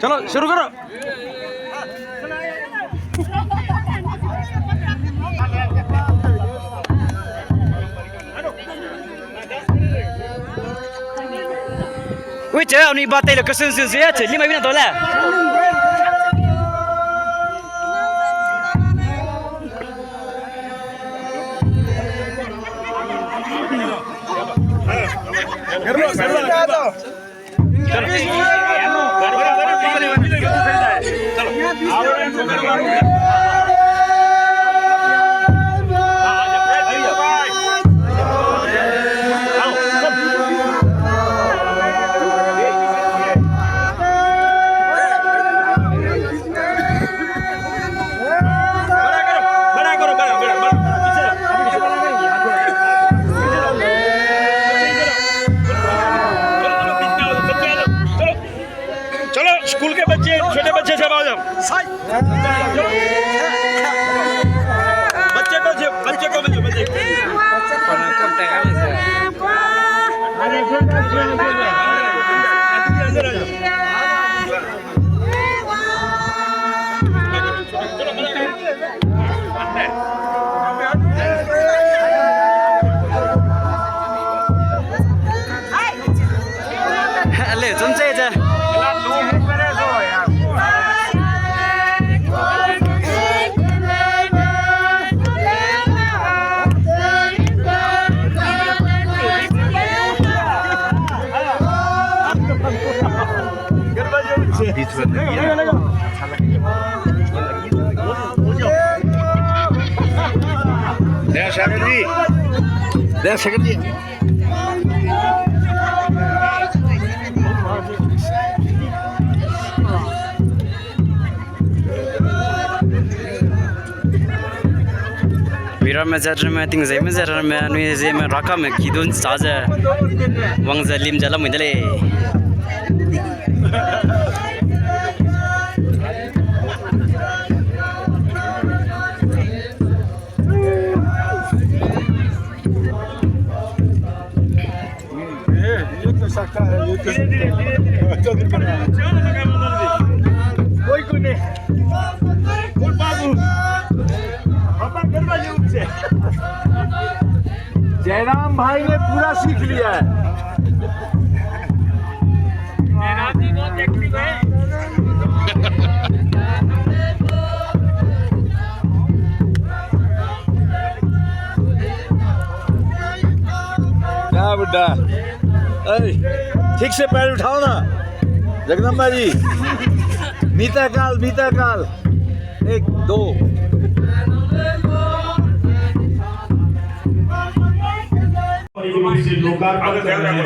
चलो शुरू करो। Wih, cewek ini batai lo kesensian sih ya, 5 minit lah. School के बच्चे छोटे बच्चे सब आ जाओ। बच्चे को बच्चे ले तुमसे Mezarnya tinggal saya mezarnya anu saya rakam kidun saja wang zalim jalan mendale. Jairam भाई ने पूरा सीख लिया है। जयराम जी बहुत एक्टिव है। क्या बुड्ढा, ठीक से पैर उठाओ ना जगदम्बा जी। मीता काल 1 2 से लोकार्पण कर रहे हैं।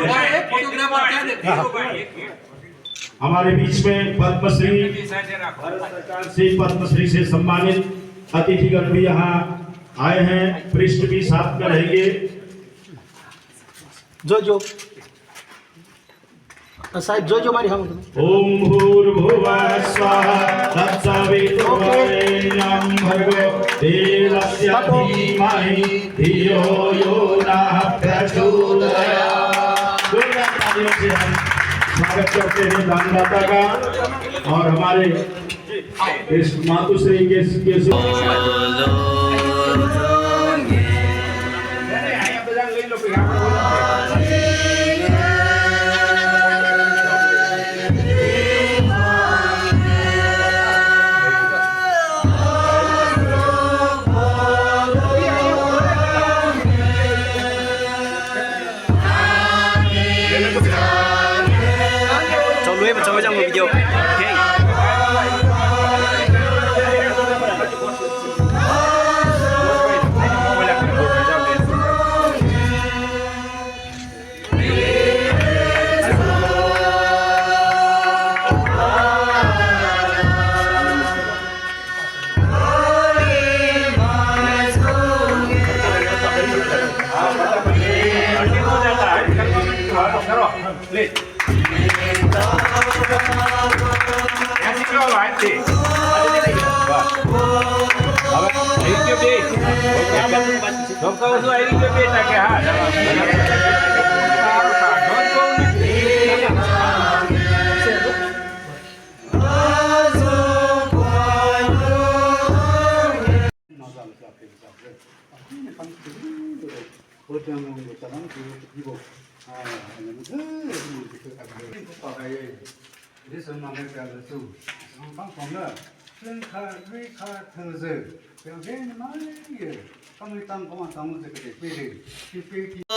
हमारे बीच में पद्मश्री भारत सरकार से पद्मश्री से सम्मानित अतिथिगण भी यहाँ आए हैं। पृष्ठ भी साथ में रहेंगे। जो साहब जो हमारी हम ओम भूर्भुवः स्वः तत्सवितुर्वरेण्यं भर्गो देवस्य धीमहि धियो यो नः प्रचोदयात्। से हम स्वागत करते हैं दानदाता का और हमारे इस मातुश्री के video.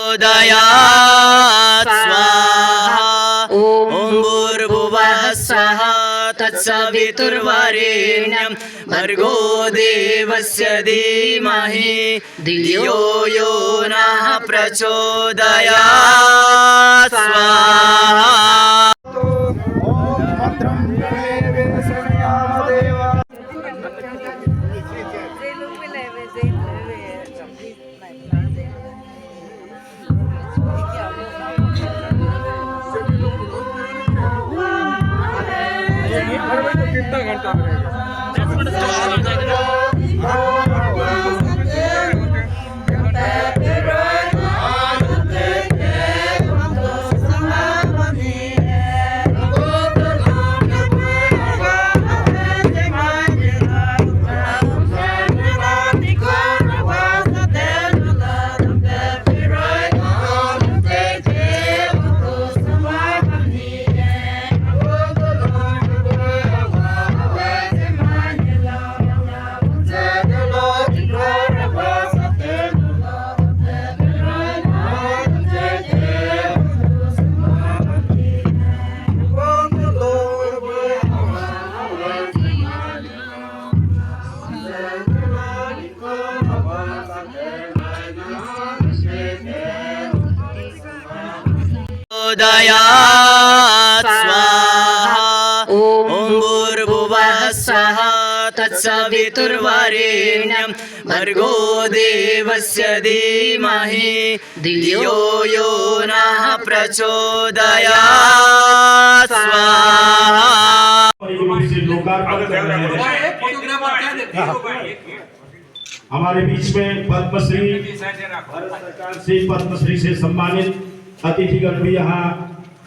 उदयात् स्वाहा ॐ भूर्भुवः स्वः तत्सवितुर्वरेण्यं भर्गो देवस्य धीमहि धियो यो नः प्रचोदयात् स्वाहा उदयात् स्वाहा ॐ भूर्भुवः स्वः तत्सवितुर्वरेण्यं भर्गो देवस्य धीमहि धियो यो नः प्रचोदयात् स्वाहा। हमारे बीच में पद्मश्री भारत सरकार से पद्मश्री से सम्मानित अतिथिगण भी यहाँ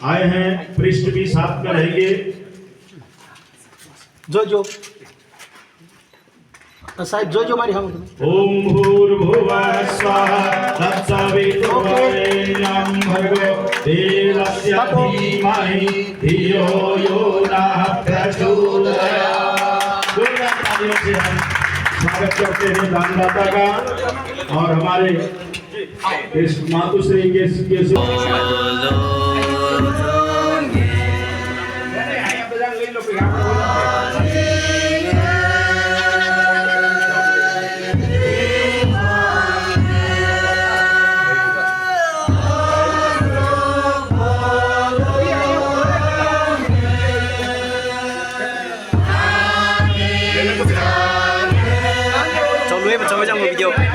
आए हैं। पृष्ठ भी साथ में रहेंगे। जो साहब जो मारी हम ओम भूर्भुवः स्वः तत्सवितुर्वरेण्यं भर्गो देवस्य धीमहि धियो यो नः प्रचोदयात्। स्वागत करते हैं दानदाता का और हमारे इस मातुश्री के Chalo trong video. Okay.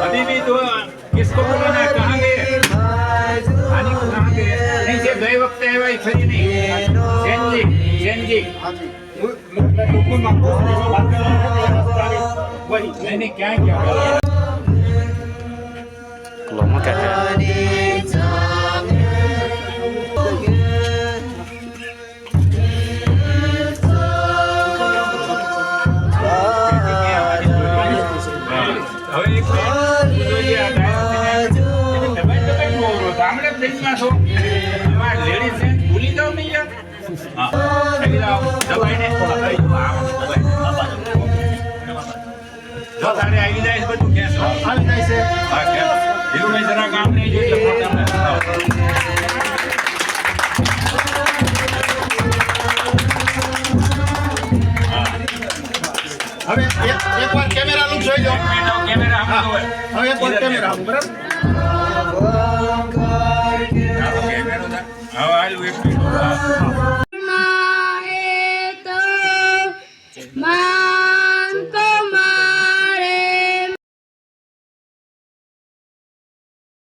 अभी भी तो किसको बोलना है, कहाँ गए आनी को कहाँ गए नहीं से गए वक्त है भाई खरी नहीं सेंजी वही मैंने क्या किया Lama kaya. હવે એક જોઈએ આ ડાયરેક્ટ દબાઈ બહુ રહો ગામડે દેશમાં છો અમારા લેડીઝ છે ભૂલી જાવ નહીં યાર હા આવી જાવ દબાઈને થોડા જો તારે આવી જાય છે બધું કેસ આવી જાય છે હા કેસ ધીરુભાઈ જરા કામ નહીં જોઈએ તમને હવે એકવાર કેમેરા લુક જોઈ લો કેમેરા આમ હોય હવે એકવાર કેમેરા બરાબર કેમેરો હવે હાલ એક